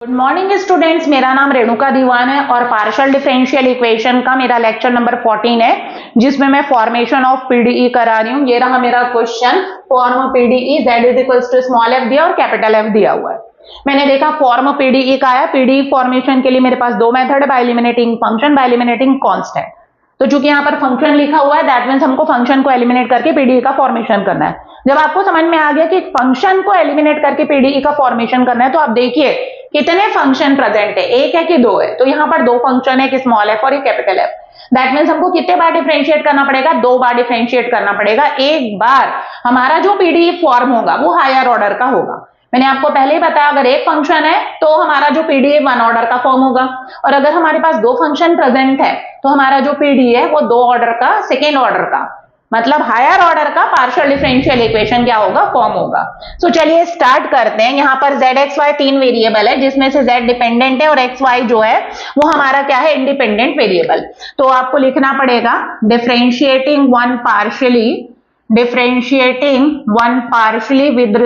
Good morning students, मेरा नाम रेणुका दीवान है और पार्शियल डिफरेंशियल इक्वेशन का मेरा लेक्चर नंबर 14 है जिसमें मैं फॉर्मेशन ऑफ पीडीई करा रही हूं। ये रहा मेरा question, form PDE z is equals to small f दिया और कैपिटल F दिया हुआ है। मैंने देखा फॉर्म पीडीई का है। पीडीई फॉर्मेशन के लिए मेरे पास दो मेथड है, bye eliminating function, bye eliminating constant. तो चूंकि यहाँ पर फंक्शन लिखा हुआ है दैट मीन्स हमको फंक्शन को एलिमिनेट करके पीडीई का फॉर्मेशन करना है। जब आपको समझ में आ गया कि फंक्शन को एलिमिनेट करके पीडीई का फॉर्मेशन करना है तो आप देखिए कितने फंक्शन प्रेजेंट है, एक है कि दो है। तो यहाँ पर दो फंक्शन है, कि स्मॉल f और एक कैपिटल F। दैट मीन्स हमको कितने बार डिफरेंशिएट करना पड़ेगा, दो बार डिफरेंशिएट करना पड़ेगा। एक बार हमारा जो पीडीई फॉर्म होगा वो हायर ऑर्डर का होगा। मैंने आपको पहले ही बताया अगर एक फंक्शन है तो हमारा जो पीडीई वन ऑर्डर का फॉर्म होगा, और अगर हमारे पास दो फंक्शन प्रेजेंट है तो हमारा जो पीडीई है वो दो ऑर्डर का, सेकेंड ऑर्डर का, मतलब हायर ऑर्डर का पार्शियल डिफरेंशियल इक्वेशन क्या होगा, फॉर्म होगा। सो चलिए स्टार्ट करते हैं। यहाँ पर z x y तीन वेरिएबल है जिसमें से z डिपेंडेंट है और x y जो है वो हमारा क्या है, इंडिपेंडेंट वेरिएबल। तो आपको लिखना पड़ेगा differentiating one partially with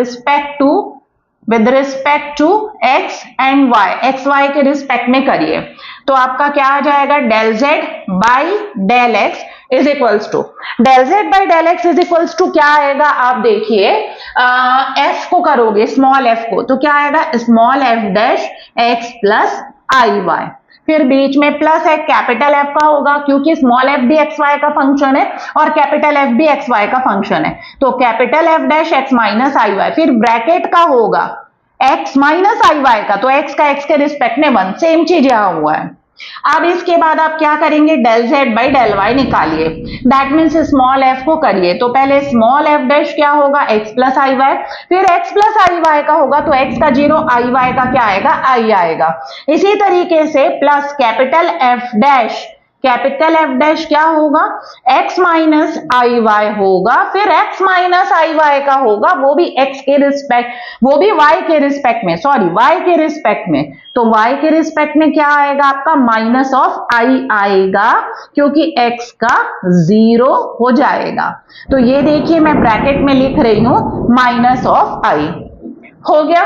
respect to x and y, x y के रिस्पेक्ट में करिए। तो आपका क्या आ जाएगा, del z by del x is equals to, del z by del x is equals to क्या आएगा, आप देखिए f को करोगे, स्मॉल f को, तो क्या आएगा, small f dash x plus i y, फिर बीच में प्लस है, कैपिटल F का होगा क्योंकि स्मॉल f भी एक्स वाई का फंक्शन है और कैपिटल F भी एक्स वाई का फंक्शन है। तो capital F dash x minus i y, फिर ब्रैकेट का होगा x माइनस आई वाई का, तो x का x के रिस्पेक्ट में वन, सेम चीज यहां हुआ है। अब इसके बाद आप क्या करेंगे, del z by del y निकालिए। दैट मीन्स स्मॉल f को करिए, तो पहले स्मॉल f डैश क्या होगा, x प्लस आई वाई, फिर x प्लस आई वाई का होगा तो x का जीरो, आई वाई का क्या आएगा, आई आएगा। इसी तरीके से प्लस कैपिटल F डैश क्या होगा, x माइनस आई वाई होगा, फिर x माइनस आई वाई का होगा, वो भी x के रिस्पेक्ट, वो भी y के रिस्पेक्ट में, सॉरी y के रिस्पेक्ट में। तो y के रिस्पेक्ट में क्या आएगा आपका, माइनस ऑफ आई आएगा क्योंकि x का जीरो हो जाएगा। तो ये देखिए मैं ब्रैकेट में लिख रही हूं माइनस ऑफ आई, हो गया।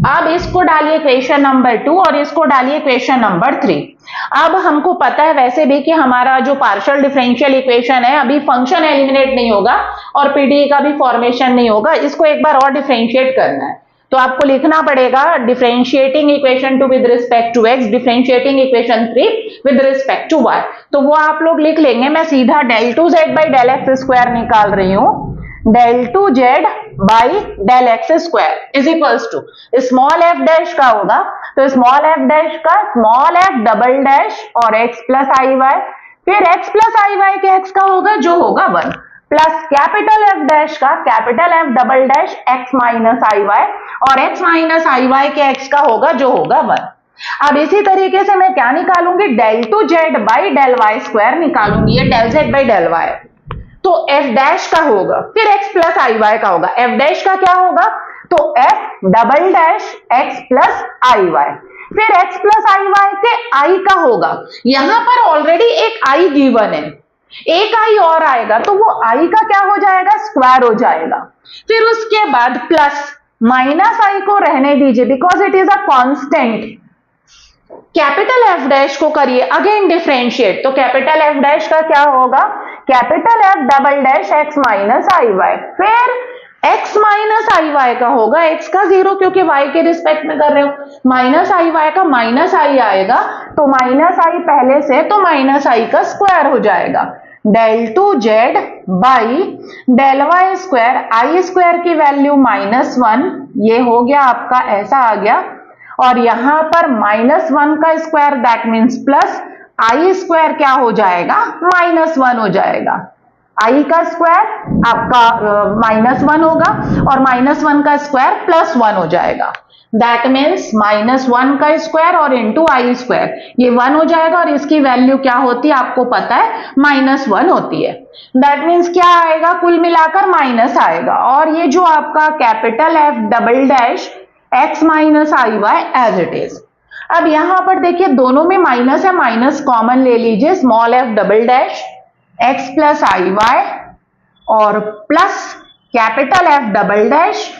अब इसको डालिए इक्वेशन नंबर 2 और इसको डालिए इक्वेशन नंबर 3। अब हमको पता है वैसे भी कि हमारा जो पार्शियल डिफरेंशियल इक्वेशन है अभी फंक्शन एलिमिनेट नहीं होगा और पीडीई का भी फॉर्मेशन नहीं होगा, इसको एक बार और डिफरेंशिएट करना है। तो आपको लिखना पड़ेगा differentiating equation 2 with respect to x, differentiating equation 3 with respect to y। तो वो आप लोग लिख लेंगे, मैं सीधा del 2z by del x square निकाल रही हूं, del 2z by del x square is equals to small f dash का होगा, तो स्मॉल f डैश का स्मॉल f डबल डैश और x प्लस आई वाई, फिर x प्लस आई वाई के x का होगा जो होगा 1, प्लस कैपिटल F डैश का capital F double dash x minus i y और x माइनस आई वाई के x का होगा जो होगा 1। अब इसी तरीके से मैं क्या निकालूंगी, del 2z by del y square निकालूंगी, ये del z by del y। तो f डैश का होगा, फिर x प्लस आई वाई का होगा, f डैश का क्या होगा, तो f double dash x plus i y, फिर x प्लस आई वाई के i का होगा। यहां पर ऑलरेडी एक i गिवन है, एक i और आएगा तो वो i का क्या हो जाएगा, स्क्वायर हो जाएगा। फिर उसके बाद प्लस माइनस i को रहने दीजिए because it is a constant. Capital F dash को करिए अगेन डिफरेंशिएट, तो कैपिटल F डैश का क्या होगा, capital F double dash x minus i y, फिर x माइनस आई वाई का होगा, x का जीरो क्योंकि y के रिस्पेक्ट में कर रहे हो, माइनस आई वाई का माइनस आई आएगा, तो माइनस आई पहले से, तो माइनस आई का स्क्वायर हो जाएगा, del 2z by del y square, i square की वैल्यू -1, ये हो गया आपका, ऐसा आ गया, और यहां पर -1 का square that means plus I square क्या हो जाएगा, -1 हो जाएगा। आई का स्क्वायर आपका -1 होगा और -1 का स्क्वायर +1 हो जाएगा। दैट मीन्स -1 का स्क्वायर और इंटू आई स्क्वायर, ये 1 हो जाएगा और इसकी वैल्यू क्या होती है आपको पता है, -1 होती है। दैट मीन्स क्या आएगा, कुल मिलाकर माइनस आएगा, और ये जो आपका capital F double dash x minus i y as it is. अब यहां पर देखिए दोनों में माइनस है, माइनस कॉमन ले लीजिए, small f double dash x plus i y और plus capital F double dash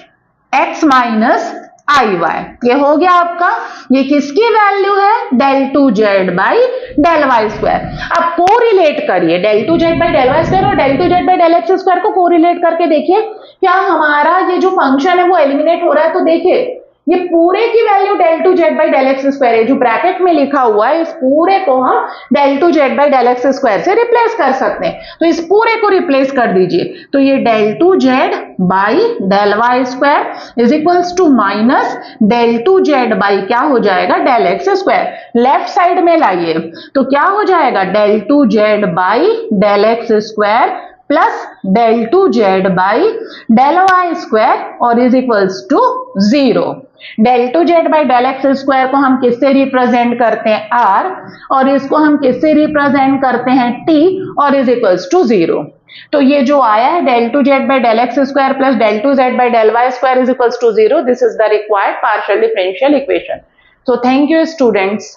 x minus i y. ये हो गया आपका, ये किसकी वैल्यू है, del 2z by del y square. अब कोरिलेट करिए del 2z by del y square और del 2z by del x square को कोरिलेट करके देखिए क्या हमारा ये जो फंक्शन है वो एलिमिनेट हो रहा है। तो देखिए ये पूरे की value del 2z by del x square है, जो ब्रैकेट में लिखा हुआ है इस पूरे को हम del 2z by del x square से रिप्लेस कर सकते हैं। तो इस पूरे को रिप्लेस कर दीजिए, तो ये del 2z by del y square is equals to minus del 2z by क्या हो जाएगा del x square. Left side में लाइए तो क्या हो जाएगा del 2z by del x square plus del 2z by del y square और is equals to 0। del 2z by del x square को हम किससे रिप्रेजेंट करते हैं, r, और इसको हम किससे रिप्रेजेंट करते हैं, t, और इज इक्वल्स टू 0। तो ये जो आया है del 2z by del x square plus del 2z by del y square is equals to 0, this is the required partial differential equation. So thank you students.